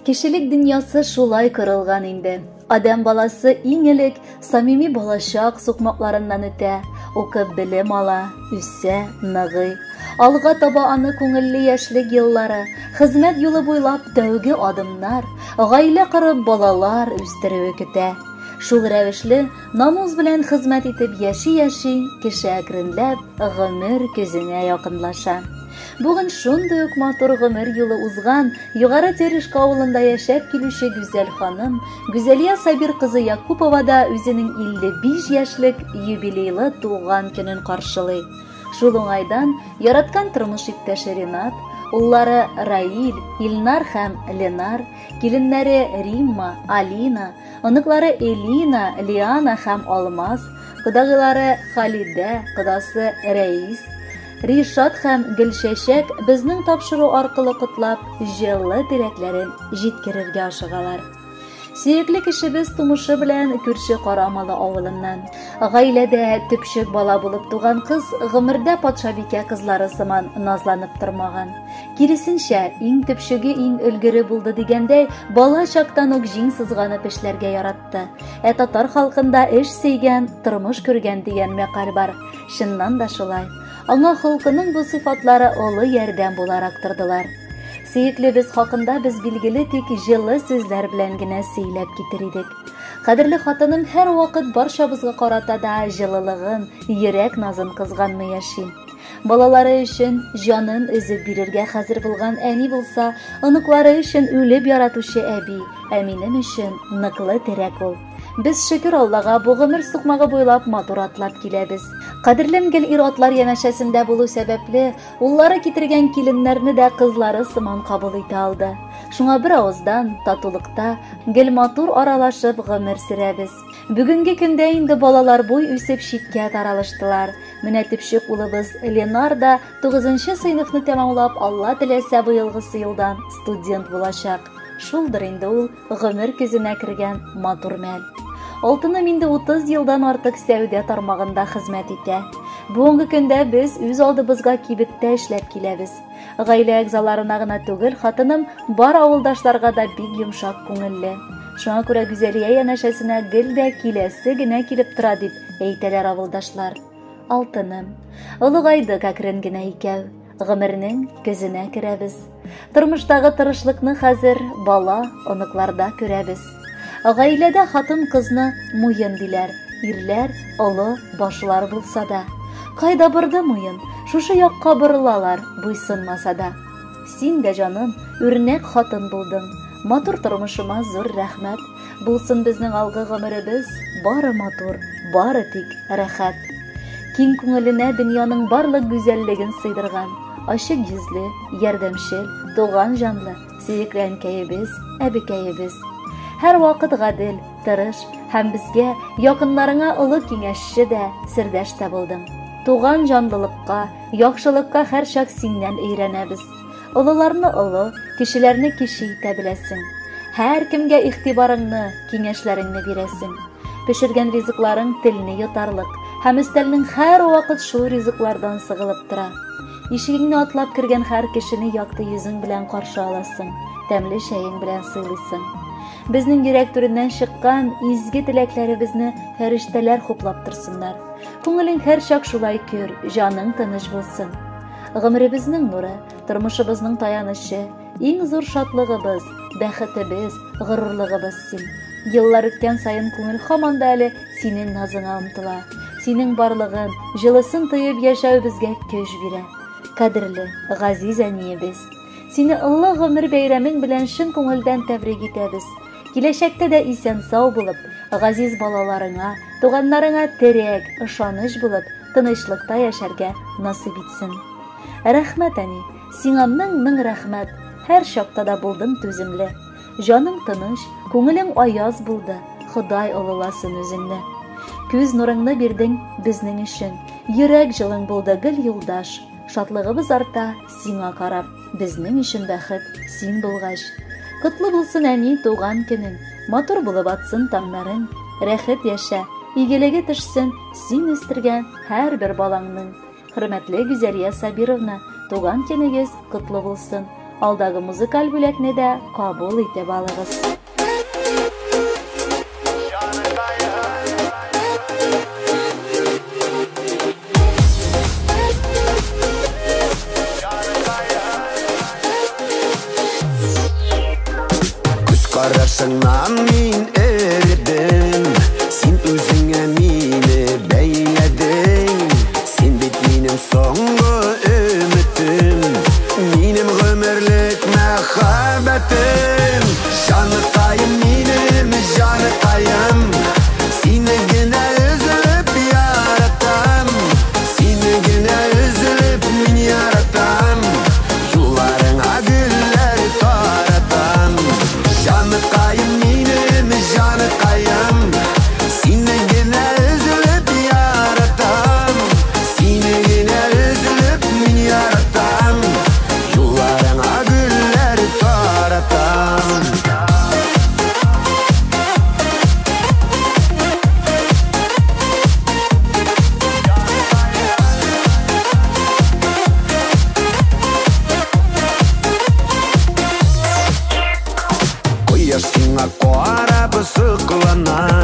Кешелек дөньясы шулай корылган инде. Адам баласы иң элек самими балачак сукмакларыннан үтә, укып белем ала, үсә, ныгый. Алга таба аны күңелле яшьлек еллары, хезмәт юлы буйлап тәүге адымнар, гаилә корып балалар үстерүе көтә. Шул рәвешле намус белән хезмәт итеп яши-яши, кеше әкренләп гомер көзенә якынлаша. Бүген шундый ук матур гомер юлы узган, Югары Терешк авылында яшәп килүче гүзәл ханым Гүзәлия Сабир кызы Якупова да үзенең 55 яшьлек юбилейлы туган көнен каршылый. Шул уңайдан яраткан тормыш иптәше Ринат, уллары Раил, Илнар һәм Ленар, киленнәре Римма, Алина, оныклары Элина, Лиана һәм Алмаз, кодагылары Халидә, кодасы Рәис, Ришат һәм Гөлшәшәк безнең тапшыру аркылы котлап, җылы теләкләрен җиткерергә ашыгалар. Сөекле кешебез тумышы белән күрше Карамалы авылыннан. Гаиләдә төпчек бала булып туган кыз гомердә патшабикә кызлары сыман назланып тормаган. Киресенчә, иң төпчеге иң өлгере булды дигәндәй, бала чактан ук җиң сызганып эшләргә яратты. Татар халкында эш сөйгән, тормыш күргән дигән мәкаль бар. Чыннан да шулай. Аңа холкының бу сыйфатлары олы ярдәм буларак тордылар. Сөеклебез хакында без билгеле тик җылы сүзләр белән генә сөйләп китер идек. Кадерле хатыным һәр вакыт барчабызга карата да җылылыгын, йөрәк назын кызганмый яши. Балалары өчен җанын өзеп бирергә хәзер булган әни булса, оныклары өчен үлеп яратучы әби, ә минем өчен ныклы терәк ул. Без шөкер Аллага бу гомер сукмагы буйлап матур атлап киләбез. Кадерлем гел ир-атлар янәшәсендә булу сәбәпле, уллары китергән киленнәрне дә кызлары сыман кабул итә алды. Шуңа бер авыздан, татулыкта, гел матур аралашып гомер сөрәбез. Бүгенге көндә инде балалар буй үсеп читкә таралыштылар. Менә төпчек улыбыз Ленар да 9нчы сыйныфны тәмамлап, Алла теләсә быелгысы елдан студент булачак. Шулдыр инде ул гомер көзенә кергән матур мәл. Алтыным инде 30 елдан артык сәүдә тармагында хезмәт итә. Бүгенге көндә без үз алдыбызга кибеттә эшләп киләбез. Гаилә әгъзаларына гына түгел, хатыным бар авылдашларга да бик йомшак күңелле. Шуңа күрә Гүзәлия янәшәсенә гел дә киләсе генә килеп тора дип әйтәләр авылдашлар. Алтыным, олыгайды әкрен генә икәү. Гомернең көзенә керәбез. Тормыштагы тырышлыкны хәзер бала, оныкларда күрәбез. Гаиләдә хатын-кызны муен диләр, ирләр олы башлар булса да. Кайда барды муен, шушы якка борылалар, буйсынмаса да. Син дә җаным, үрнәк хатын булдың. Матур тормышыма зур рәхмәт. Булсын безнең алгы гомеребез бары матур, бары тик рәхәт. Киң күңеленә дөньяның барлык гүзәллеген сыйдырган, ачык йөзле, ярдәмчел, туган җанлы, сөекле әнкәебез, әбекәебез. Һәр вакыт гадел, тырыш һәм безгә якыннарыңа олы киңәшче дә, сердәш тә булдың. Туган җанлылыкка, яхшылыкка һәр чак синнән өйрәнәбез. Олыларны олы, кешеләрне кеше итә беләсең. Һәр кемгә игътибарыңны, киңәшләреңне бирәсең. Пешергән ризыкларың телне йотарлык, һәм өстәлнең һәр вакыт шул ризыклардан сыгылып тора. Ишегеңне атлап кергән һәр кешене якты йөзең белән каршы аласың, тәмле чәең белән сыйлыйсың. Безнең йөрәк түреннән чыккан изге теләкләребезне фәрештәләр хуплап торсыннар. Күңелең һәр чак шулай көр, җаның тыныч булсын. Гомеребезнең нуры, тормышыбызның таянышы, иң зур шатлыгыбыз, бәхетебез, горурлыгыбыз син. Еллар үткән саен күңел һаман да әле синең назыңа омтыла. Синең барлыгын, җылысын тоеп яшәү безгә көч бирә. Кадерле, газиз әниебез, сине олы гомер бәйрәмең белән чын күңелдән тәбрик итәбез. Киләчәктә дә исән сау булып, газиз балаларыңа, туганнарыңа терәк, ышаныч булып, тынычлыкта яшәргә насыйп итсен. Рәхмәт, әни, сиңа мең рәхмәт. Һәр чакта да булдың түземле. Җаның тыныч, күңелең аяз булды. Ходай олыласын үзеңне. Күз нурыңны бирдең безнең өчен. Йөрәк җылың булды гел юлдаш. Шатлыгыбыз арта сиңа карап. Безнең өчен бәхет син булгач. Котлы булсын, әни, туган көнең. Матур булып атсын таңнарың. Рәхәт яшә, игелеге төшсен син үстергән һәрбер балаңның. Хөрмәтле Гүзәлия Сабировна, туган көнегез котлы булсын. Алдагы музыкаль бүлекне дә кабул итеп алыгыз. Karasından min eridim, sen özüne mini beyledin. Sen bit benim soңғы ümitim, benim ömürlük mehabbetim. Canıkayım benim canıkayım, seni gene üzülüp yaratam, seni gene üzülüp min yaratam. Yollarına güller taratam. Canıkayım benim canıkayım, seni gene üzülüp yaratam, seni gene üzülüp min yaratam. Yollarına güller taratam. Koyasına qarab sıqlanam,